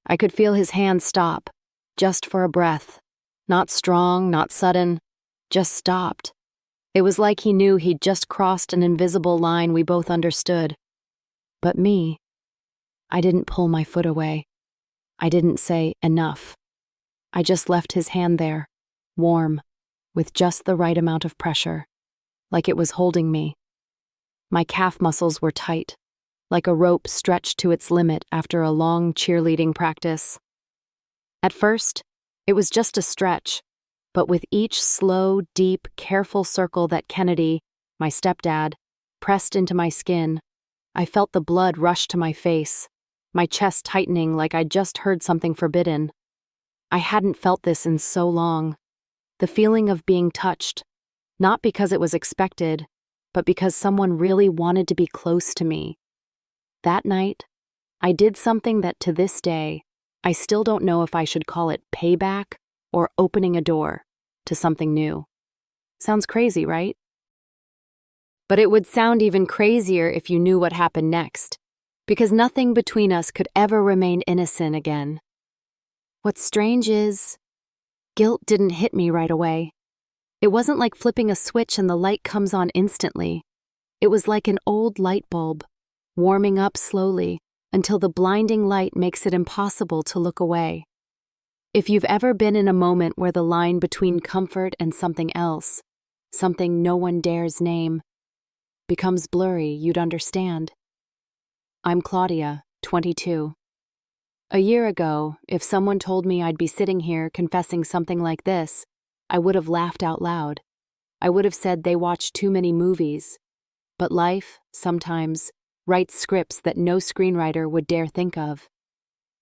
I could feel his hand stop, just for a breath. Not strong, not sudden, just stopped. It was like he knew he'd just crossed an invisible line we both understood. But me, I didn't pull my foot away. I didn't say enough. I just left his hand there, warm, with just the right amount of pressure, like it was holding me. My calf muscles were tight, like a rope stretched to its limit after a long cheerleading practice. At first, it was just a stretch, but with each slow, deep, careful circle that Kennedy, my stepdad, pressed into my skin, I felt the blood rush to my face, my chest tightening like I'd just heard something forbidden. I hadn't felt this in so long. The feeling of being touched, not because it was expected, but because someone really wanted to be close to me. That night, I did something that to this day, I still don't know if I should call it payback or opening a door to something new. Sounds crazy, right? But it would sound even crazier if you knew what happened next, because nothing between us could ever remain innocent again. What's strange is, guilt didn't hit me right away. It wasn't like flipping a switch and the light comes on instantly. It was like an old light bulb, warming up slowly until the blinding light makes it impossible to look away. If you've ever been in a moment where the line between comfort and something else, something no one dares name, becomes blurry, you'd understand. I'm Claudia, 22. A year ago, if someone told me I'd be sitting here confessing something like this, I would have laughed out loud. I would have said they watch too many movies. But life, sometimes, writes scripts that no screenwriter would dare think of.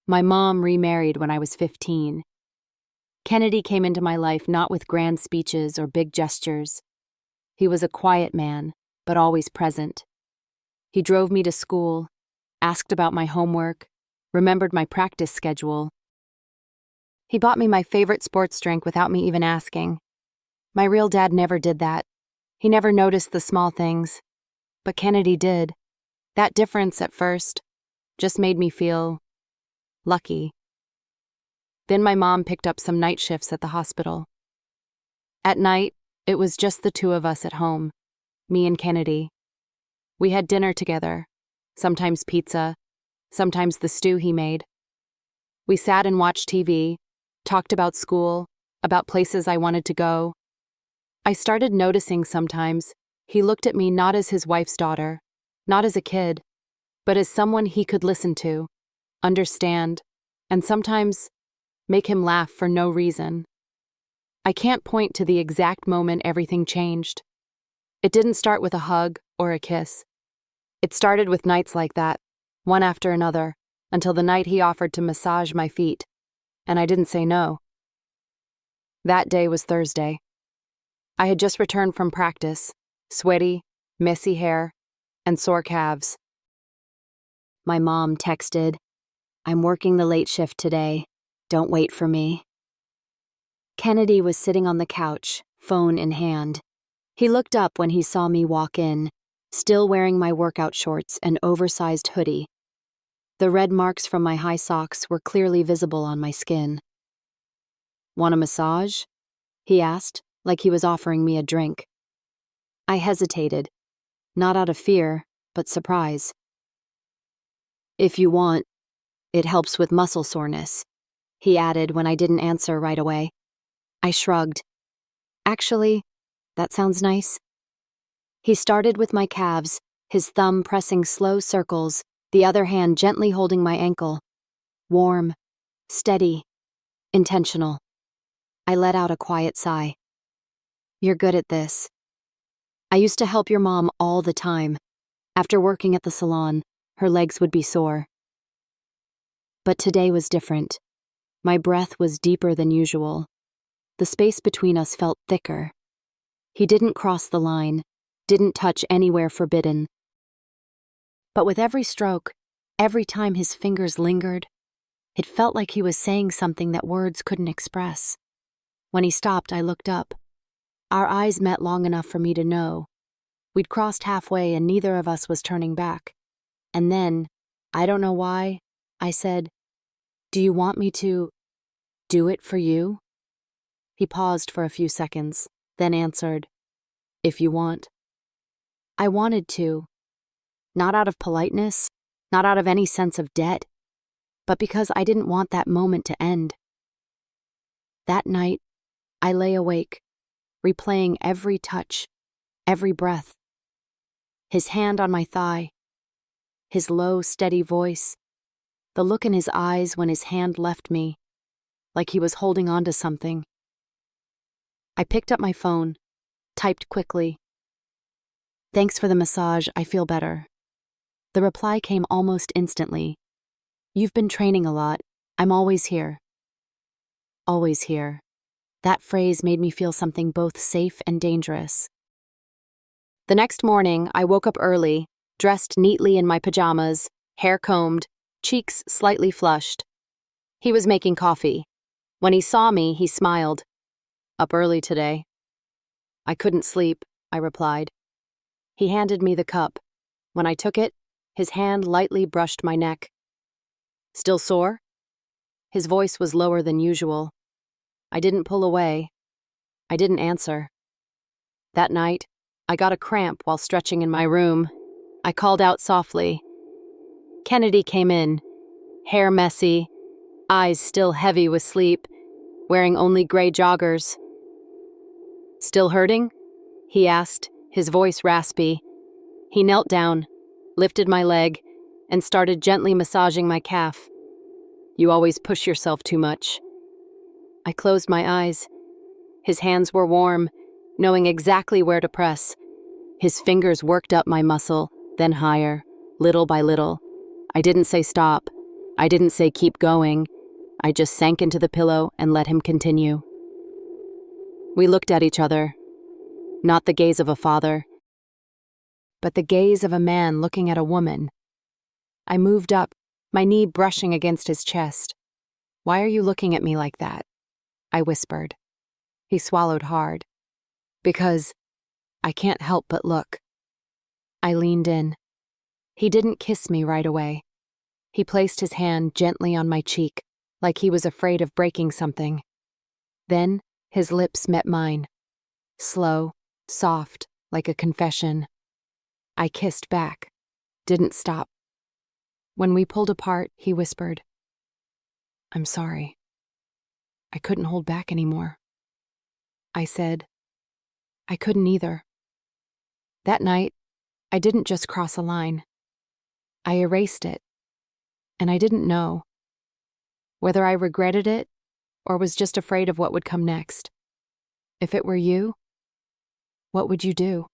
My mom remarried when I was 15. Kennedy came into my life not with grand speeches or big gestures. He was a quiet man, but always present. He drove me to school, asked about my homework, remembered my practice schedule. He bought me my favorite sports drink without me even asking. My real dad never did that. He never noticed the small things. But Kennedy did. That difference at first just made me feel lucky. Then my mom picked up some night shifts at the hospital. At night, it was just the two of us at home, me and Kennedy. We had dinner together, sometimes pizza, sometimes the stew he made. We sat and watched TV, talked about school, about places I wanted to go. I started noticing sometimes he looked at me not as his wife's daughter, not as a kid, but as someone he could listen to, understand, and sometimes make him laugh for no reason. I can't point to the exact moment everything changed. It didn't start with a hug or a kiss. It started with nights like that, one after another, until the night he offered to massage my feet, and I didn't say no. That day was Thursday. I had just returned from practice, sweaty, messy hair, and sore calves. My mom texted, "I'm working the late shift today. Don't wait for me." Kennedy was sitting on the couch, phone in hand. He looked up when he saw me walk in, still wearing my workout shorts and oversized hoodie. The red marks from my high socks were clearly visible on my skin. "Want a massage?" he asked, like he was offering me a drink. I hesitated, not out of fear, but surprise. "If you want, it helps with muscle soreness," he added when I didn't answer right away. I shrugged. "Actually, that sounds nice." He started with my calves, his thumb pressing slow circles, the other hand gently holding my ankle. Warm, steady, intentional. I let out a quiet sigh. "You're good at this. I used to help your mom all the time. After working at the salon, her legs would be sore. But today was different. My breath was deeper than usual. The space between us felt thicker. He didn't cross the line, didn't touch anywhere forbidden. But with every stroke, every time his fingers lingered, it felt like he was saying something that words couldn't express. When he stopped, I looked up. Our eyes met long enough for me to know. We'd crossed halfway and neither of us was turning back. And then, I don't know why, I said, Do you want me to do it for you? He paused for a few seconds, then answered, if you want. I wanted to, not out of politeness, not out of any sense of debt, but because I didn't want that moment to end. That night, I lay awake, replaying every touch, every breath. His hand on my thigh, his low, steady voice, the look in his eyes when his hand left me, like he was holding on to something. I picked up my phone, typed quickly, "Thanks for the massage, I feel better." The reply came almost instantly. "You've been training a lot. I'm always here." Always here. That phrase made me feel something both safe and dangerous. The next morning, I woke up early, dressed neatly in my pajamas, hair combed, cheeks slightly flushed. He was making coffee. When he saw me, he smiled. "Up early today." "I couldn't sleep," I replied. He handed me the cup. When I took it, his hand lightly brushed my neck. "Still sore?" His voice was lower than usual. I didn't pull away. I didn't answer. That night, I got a cramp while stretching in my room. I called out softly. Kennedy came in, hair messy, eyes still heavy with sleep, wearing only gray joggers. "Still hurting?" he asked, his voice raspy. He knelt down, lifted my leg, and started gently massaging my calf. "You always push yourself too much." I closed my eyes. His hands were warm, knowing exactly where to press. His fingers worked up my muscle, then higher, little by little. I didn't say stop. I didn't say keep going. I just sank into the pillow and let him continue. We looked at each other. Not the gaze of a father, but the gaze of a man looking at a woman. I moved up, my knee brushing against his chest. "Why are you looking at me like that?" I whispered. He swallowed hard. "Because I can't help but look." I leaned in. He didn't kiss me right away. He placed his hand gently on my cheek, like he was afraid of breaking something. Then his lips met mine. Slow, soft, like a confession. I kissed back, didn't stop. When we pulled apart, he whispered, "I'm sorry. I couldn't hold back anymore." I said, "I couldn't either." That night, I didn't just cross a line. I erased it, and I didn't know whether I regretted it or was just afraid of what would come next. If it were you, what would you do?